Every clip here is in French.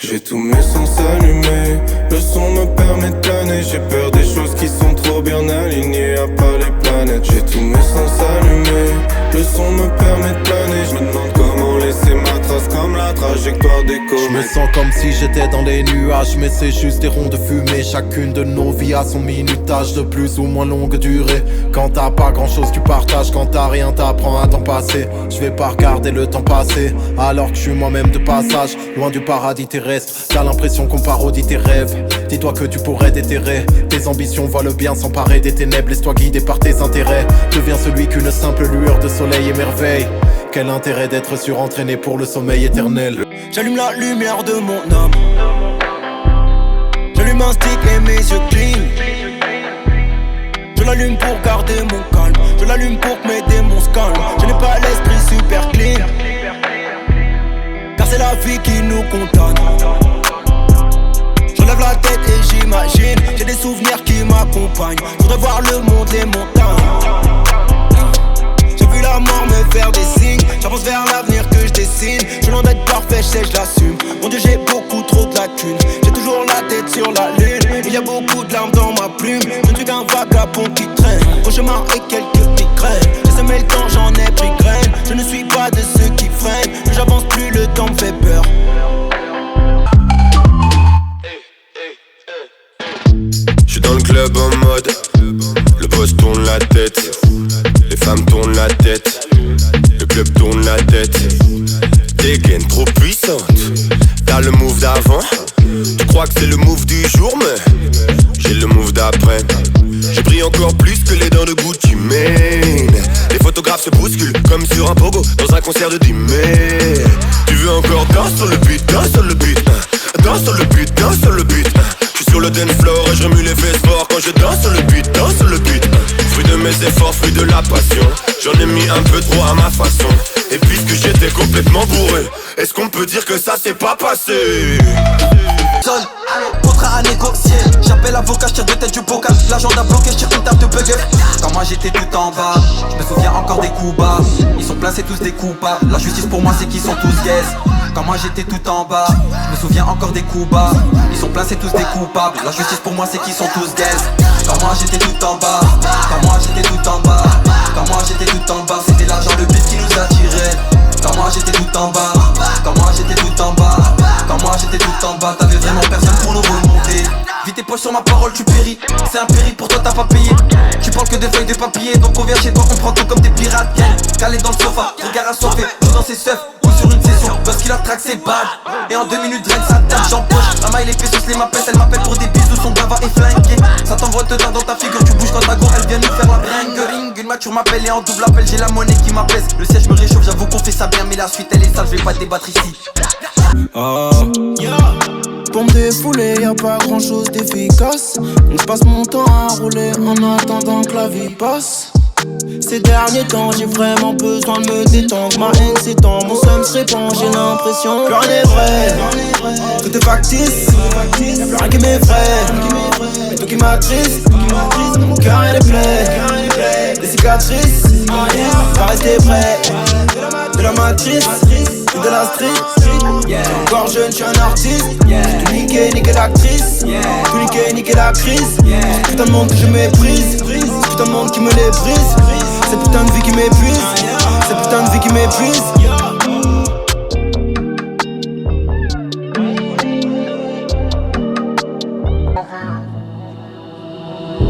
J'ai tous mes sens allumés, le son me permet de planer. J'ai peur des choses qui sont trop bien alignées, à part les planètes. J'ai tous mes sens allumés, le son me permet de planer. Je me demande comment laisser ma trace comme la trajectoire des comètes. Je me sens comme si j'étais dans les nuages, mais c'est juste des ronds de fumée. Chacune de nos vies a son minutage de plus ou moins longue durée. Quand t'as pas grand chose tu partages, quand t'as rien t'apprends à t'en passer. Je vais pas regarder le temps passer, alors que je suis moi-même de passage, loin du paradis terrestre. T'as l'impression qu'on parodie tes rêves. Dis-toi que tu pourrais déterrer tes ambitions, vois le bien s'emparer des ténèbres. Laisse-toi guider par tes intérêts. Deviens celui qu'une simple lueur de soleil émerveille. Quel intérêt d'être surentraîné pour le sommeil éternel. J'allume la lumière de mon âme, j'allume un stick et mes yeux clean. Je l'allume pour garder mon calme, je l'allume pour que mes démons se calment. Je n'ai pas l'esprit super clean, car c'est la vie qui nous condamne. Je lève la tête et j'imagine, j'ai des souvenirs qui m'accompagnent. Je voudrais voir le monde, les montagnes. J'ai vu la mort me faire des signes, j'avance vers l'avenir que je dessine. Je suis loin d'être parfait, je sais, je l'assume. Mon Dieu, j'ai beaucoup trop de lacunes, j'ai toujours la tête sur la lune. Il y a beaucoup de larmes dans ma plume, je ne suis qu'un vagabond qui traîne. Au chemin et quelques migraines, j'ai semé le temps, j'en ai pris graine. Je ne suis pas de ceux qui freinent, plus j'avance plus le temps me fait peur. J'suis dans le club en mode, le boss tourne la tête, les femmes tournent la tête, le club tourne la tête. Des gaines trop puissantes, t'as le move d'avant, tu crois que c'est le move du jour mais j'ai le move d'après. J'ai brillé encore plus que les dents de Gucci Mane. Les photographes se bousculent comme sur un pogo dans un concert de Dimé. Tu veux encore danser sur le beat, danse sur le beat, danse sur le beat, danse sur le beat. J'suis sur le dance floor et je remue les fesses fort quand je danse sur le beat, danse sur le beat. Fruit de mes efforts, fruit de la passion, j'en ai mis un peu trop à ma façon. Et puisque j'étais complètement bourré, est-ce qu'on peut dire que ça s'est pas passé? Zone, contrat à négocier. J'appelle l'avocat, je tire deux têtes du bocal. L'agenda bloqué, je tire une table de bugger. Quand moi j'étais tout en bas, je me souviens encore des coups bas. Ils sont placés tous des coupables. La justice pour moi c'est qu'ils sont tous gays. Quand moi j'étais tout en bas, je me souviens encore des coups bas. Ils sont placés tous des coupables. La justice pour moi c'est qu'ils sont tous gays. Quand moi j'étais tout en bas, quand moi j'étais tout en bas, quand moi j'étais tout en bas, c'était l'argent, le but qui nous attirait. Quand moi j'étais tout en bas, quand moi j'étais tout en bas, quand moi j'étais tout en bas, t'avais vraiment personne pour nous remonter. Vite tes poches sur ma parole, tu péris. C'est un péril pour toi, t'as pas payé. Tu parles que de feuilles de papier, donc on vient chez toi, on prend tout comme des pirates. Calé dans le sofa, regard assoiffé, joue dans ses seufs, ou sur une session, parce qu'il a traque ses bad. Et en 2 minutes, draine sa tête, j'empoche. La maille, les pesos, les m'appelle, elle m'appelle pour des bisous, son gava est flingué. Ça t'envoie dedans dans ta figure, tu bouges quand ta go, elle vient nous faire la bringue. Une mature m'appelle et en double appel, j'ai la monnaie qui m'apaise. Le siège me réchauffe, j'avoue qu'on fait ça bien, mais la suite elle est sale, je vais pas débattre ici. Oh. Pour me défouler, y'a pas grand chose d'efficace. Donc je passe mon temps à rouler en attendant que la vie passe. Ces derniers temps, j'ai vraiment besoin de me détendre. Ma haine s'étend, mon seum se répand. J'ai l'impression que rien n'est vrai. Tout est factice, y'a plus rien qui m'effraie. Mais tout qui m'attriste, mon cœur est plein. Des cicatrices, pas rester prêt. De la matrice, de la street. Encore jeune, j'suis un artiste. Tout niquer, niquer l'actrice. Tout niquer, niquer la crise. Putain de monde que je méprise. Putain de monde qui me les brise. C'est putain de vie qui m'épuise. C'est putain de vie qui m'épuise.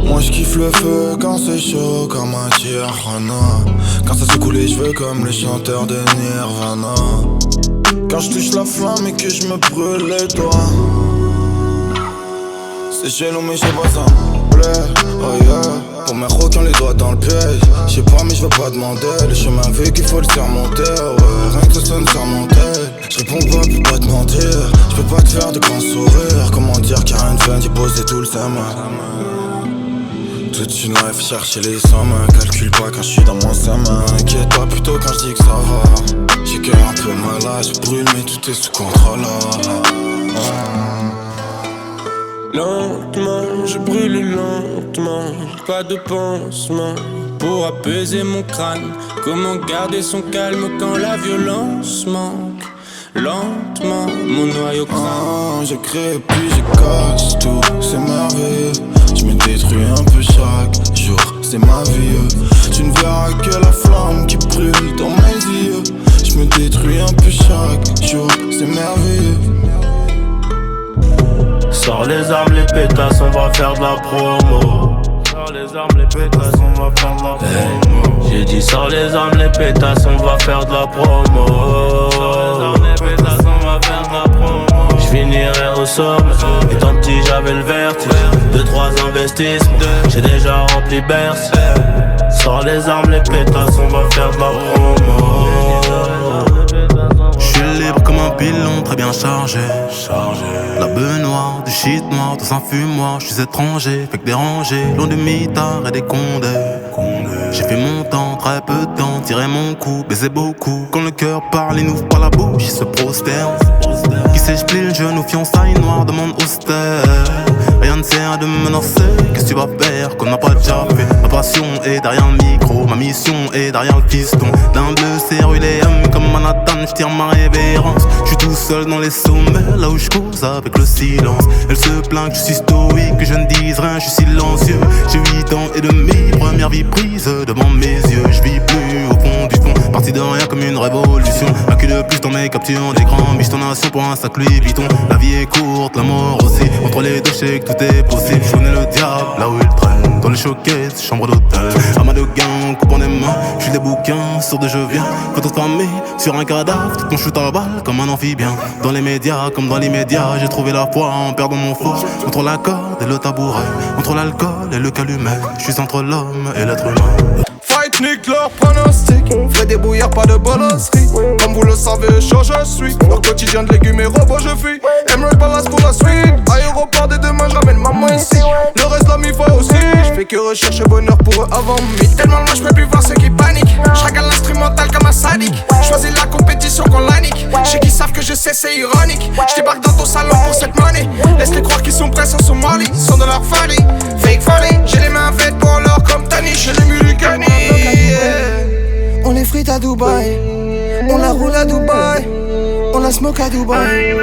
Moi je kiffe le feu quand c'est chaud comme un Tirana. Quand ça se coule les cheveux comme le chanteur de Nirvana. Quand je touche la flamme et que je me brûle les doigts. C'est chez nous mais je sais pas ça me plaît, oh yeah. Pour mes requins les doigts dans le piège. Je sais pas mais je veux pas demander. Le chemin vu qu'il faut le surmonter, ouais. Rien que ça sonne surmonter. Je réponds pas pour pas te mentir. Je peux pas te faire de grands sourires. Comment dire qu'il y a rien de fun, j'ai posé tout le semaine. Toute une life chercher les sommes. Calcule pas quand je suis dans mon semin. Inquiète pas plutôt quand je dis que ça va. J'ai cœur un peu malade, je brûle mais tout est sous contrôle. Lentement, je brûle lentement. Pas de pansement pour apaiser mon crâne. Comment garder son calme quand la violence manque? lentement mon noyau craint. J'ai créé puis j'ai casse tout, c'est merveilleux. Je me détruis un peu chaque jour, c'est ma vie. Tu ne verras que la flamme qui brûle dans mes yeux. Je me détruis un peu chaque jour, c'est merveilleux. Sors les armes, les pétasses, on va faire de la promo. Sors les armes, les pétasses, on va faire de la promo. J'ai dit sors les armes, les pétasses, on va faire de la promo. Sors les armes, les pétasses, on va faire de la promo. J'finirai au sommet, étant petit j'avais le vertige. 2-3 investissements, j'ai déjà rempli Bercy. Sors les armes, les pétasses, on va faire de la promo. J'suis libre comme un pilon très bien chargé. La beuh noire, du shit noir, dans un fumoir. J'suis étranger, fait que dérangé, loin de mitards et des condés. J'ai fait mon temps, très peu de temps, tiré mon coup, baiser beaucoup. Quand le cœur parle, il n'ouvre pas la bouche, il se prosterne. Qui sait, j'plie le genou, fiançailles noires, demande austère. Rien ne sert de me menacer, qu'est-ce que tu vas faire qu'on n'a pas déjà fait? Ma passion est derrière le micro, ma mission est derrière le piston. D'un bleu céruléum comme Manhattan, j'tire ma révérence. J'suis tout seul dans les sommets, là où j'cause avec le silence. Elle se plaint que je suis stoïque, que je ne dise rien, je suis silencieux. J'ai 8 ans et demi, première vie prise devant mes yeux. Je vis plus au fond du fond, parti de rien comme une révolution. Un cul de plus dans mes captures d'écran, biche ton nation pour un sac Louis Vuitton. La vie est courte, la mort aussi, entre les deux chèques tout est possible. Je connais le diable, là où il traîne, dans les choquettes, chambre d'hôtel. Amas de gain, coupant des mains, j'suis des bouquins, sur de je viens. Photos de famille, sur un cadavre, tout mon shoot à balle comme un amphibien. Dans les médias, comme dans l'immédiat, j'ai trouvé la foi en perdant mon faux. Entre la corde et le tabouret, entre l'alcool et le calumet, j'suis entre l'homme et l'être humain. Fight nique leur pronostic, frais des bouillards, pas de bolosserie. Comme vous le savez, chaud je suis. Leur quotidien de légumes et robots je fuis. Emerald Palace pour la suite. Aéroport dès demain, je ramène maman ici. Le reste la mi-fois aussi. Je fais que rechercher bonheur pour eux avant midi. Tellement loin, je peux plus voir ceux qui paniquent. Je regarde l'instrumental comme un sadique. Choisis la compétition qu'on la nique. Ceux qui savent que je sais, c'est ironique. Je débarque dans ton salon pour cette money. Laisse-les croire qu'ils sont prêts sans son Molly. Sont dans leur folie, fake folie. J'ai les mains faites pour l'or comme Tani. J'ai les Mulicani. On les frite à Dubaï, on la roule à Dubaï, on la smoke à Dubaï,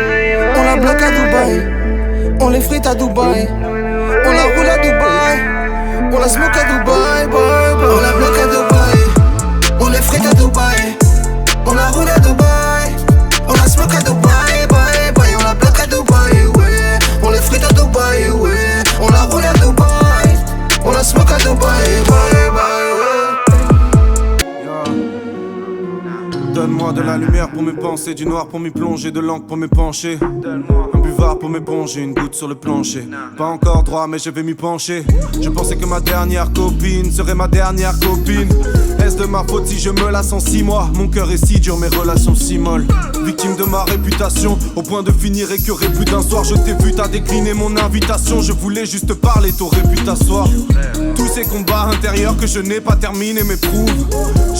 on la bloque à Dubaï, on les frite à Dubaï, on la roule à Dubaï, on la smoke à Dubaï, on la bloque à Dubaï, on les frite à Dubaï, on la roule à Dubaï, on la smoke à Dubaï, on la bloque à Dubaï, ouais, on les frite à Dubaï, ouais, on la roule à Dubaï, on la smoke à Dubaï, Donne-moi de la lumière pour mes pensées, du noir pour m'y plonger, de l'encre pour m'épancher. Un buvard pour m'éponger, une goutte sur le plancher. Pas encore droit mais je vais m'y pencher. Je pensais que ma dernière copine serait ma dernière copine. Est-ce de ma faute si je me lasse en 6 mois? Mon cœur est si dur, mes relations si molles. Victime de ma réputation, au point de finir écœuré plus d'un soir. Je t'ai vu, t'as décliné mon invitation. Je voulais juste parler, t'aurais pu t'asseoir. Tous ces combats intérieurs que je n'ai pas terminés m'éprouvent.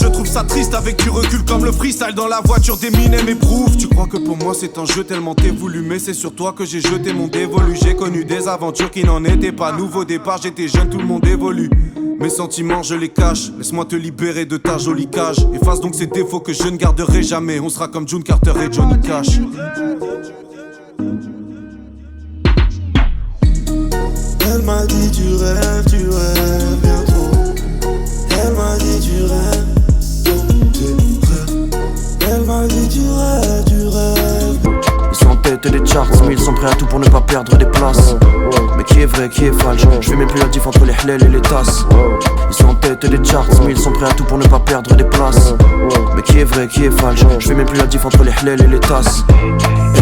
Je trouve ça triste avec du recul comme le freestyle dans la voiture d'Eminem m'éprouve. Tu crois que pour moi c'est un jeu tellement t'es voulu, mais c'est sur toi que j'ai jeté mon dévolu. J'ai connu des aventures qui n'en étaient pas. Nouveau départ, j'étais jeune, tout le monde évolue. Mes sentiments je les cache, laisse-moi te libérer de ta jolie cage. Efface donc ces défauts que je ne garderai jamais. On sera comme June Carter et Johnny Cash. Elle m'a dit tu rêves bientôt. Elle m'a dit tu rêves, elle m'a dit tu rêves. Ils sont en tête des charts, mais ils sont prêts à tout pour ne pas perdre des places. Mais qui est vrai, qui est falche? Je fais même plus la diff entre les hlèles et les tasses. Ils sont en tête des charts, mais ils sont prêts à tout pour ne pas perdre des places. Mais qui est vrai, qui est falche? Je fais même plus la diff entre les hlèles et les tasses.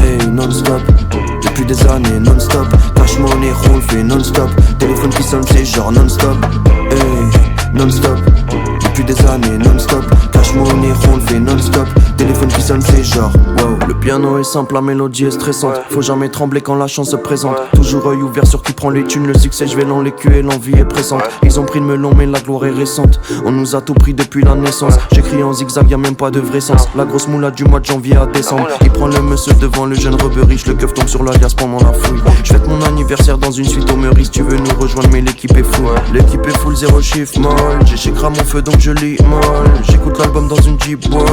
Hey, non-stop, depuis des années, non-stop. Cash money, roule, fait non-stop. Téléphone qui sonne, c'est genre non-stop. Hey, non-stop, depuis des années, non-stop. Cash money, roule, fait non-stop. Téléphone qui sonne, c'est genre wow. Le piano est simple, la mélodie est stressante. Faut jamais trembler quand la chance se présente. Toujours œil ouvert sur qui prend les thunes. Le succès, je vais dans les culs et l'envie est pressante. Ils ont pris le melon mais la gloire est récente. On nous a tout pris depuis la naissance. J'écris en zigzag, y'a même pas de vrai sens. La grosse moula du mois de janvier à décembre. Il prend le monsieur devant le jeune rebeu riche. Le keuf tombe sur l'alias pendant la fouille. J'fête mon anniversaire dans une suite au Meurice. Tu veux nous rejoindre mais l'équipe est full. L'équipe est full, 0 chiffre molle. J'ai chez mon feu donc je lis molle. J'écoute l'album dans une Jeep boy.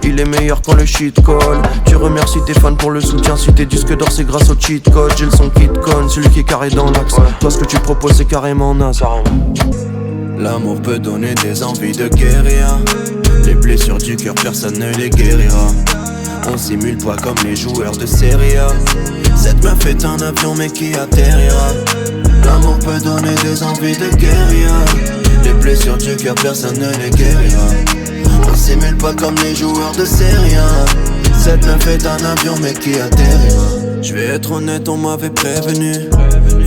Il est meilleur quand le shit colle. Tu remercies si t'es fan pour le soutien. Si t'es disque d'or c'est grâce au cheat code. J'ai le son qui te conne, celui qui est carré dans l'axe. Toi ce que tu proposes c'est carrément naze. L'amour peut donner des envies de guérir. Les blessures du cœur personne ne les guérira. On simule pas comme les joueurs de Serie A. Cette meuf est un avion mais qui atterrira. L'amour peut donner des envies de guérir. Les blessures du cœur personne ne les guérira. On simule pas comme les joueurs de Serie A. Cette meuf est un avion mais qui atterrira. Je vais être honnête, on m'avait prévenu.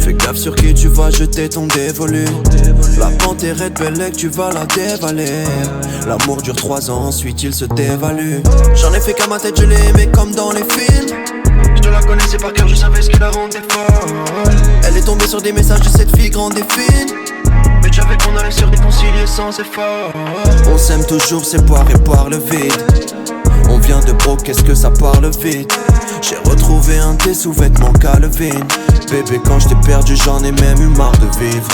Fais gaffe sur qui tu vas jeter ton dévolu. La panthère est belle et que tu vas la dévaler. L'amour dure 3 ans, ensuite il se dévalue. J'en ai fait qu'à ma tête, je l'ai aimé comme dans les films. Je te la connaissais par cœur, je savais ce qui la rendait folle. Elle est tombée sur des messages de cette fille grande et fine. Mais tu savais qu'on allait se réconcilier sans effort. On s'aime toujours séparés par le vide. On vient de Broc, qu'est-ce que ça parle vite. J'ai retrouvé un de tes sous-vêtements Calvin. Bébé quand je t'ai perdu j'en ai même eu marre de vivre.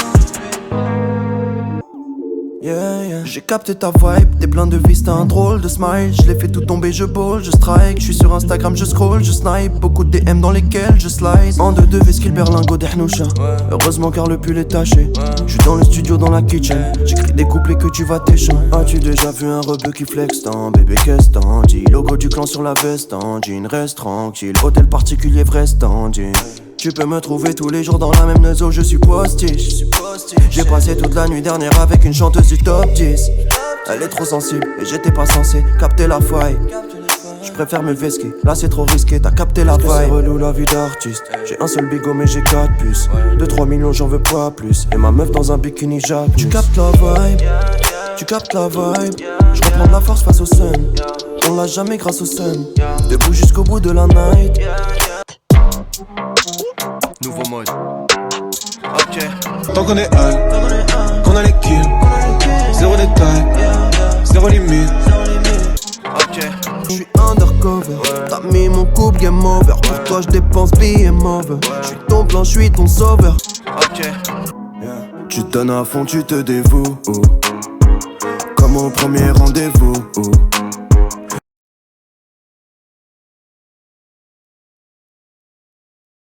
Yeah, yeah. J'ai capté ta vibe, t'es plein de vie, t'as un drôle de smile. Je l'ai fait tout tomber, je ball, je strike. Je suis sur Instagram, je scroll, je snipe. Beaucoup de DM dans lesquels je slide. En deux vesquille berlingot d'Hnoucha. Heureusement car le pull est taché. Je suis dans le studio, dans la kitchen. J'écris des couplets que tu vas t'échanger. As-tu déjà vu un rebeu qui flex tant? Bébé qu'est-ce t'en dis? Logo du clan sur la veste en jean. Reste tranquille, hôtel particulier vrai standing. Tu peux me trouver tous les jours dans la même nezo, je suis postiche. J'ai passé toute la nuit dernière avec une chanteuse du top 10. Elle est trop sensible et j'étais pas censé capter la faille. Je préfère me vesquer, là c'est trop risqué, t'as capté la vibe. C'est relou la vie d'artiste. J'ai un seul bigot mais j'ai 4 puces. 2-3 millions j'en veux pas plus. Et ma meuf dans un bikini Jacques. Tu captes la vibe, tu captes la vibe. Je reprends de la force face au sun. On l'a jamais grâce au sun. Debout jusqu'au bout de la night. Nouveau mode. Ok. Tant qu'on est high, qu'on a les kills. Zéro détail, zéro limite. Ok. J'suis undercover. T'as mis mon couple game over. Pour toi j'dépense billet mauvais. J'suis ton plan, j'suis ton sauveur. Ok. Tu te donnes à fond, tu te dévoues. Comme au premier rendez-vous.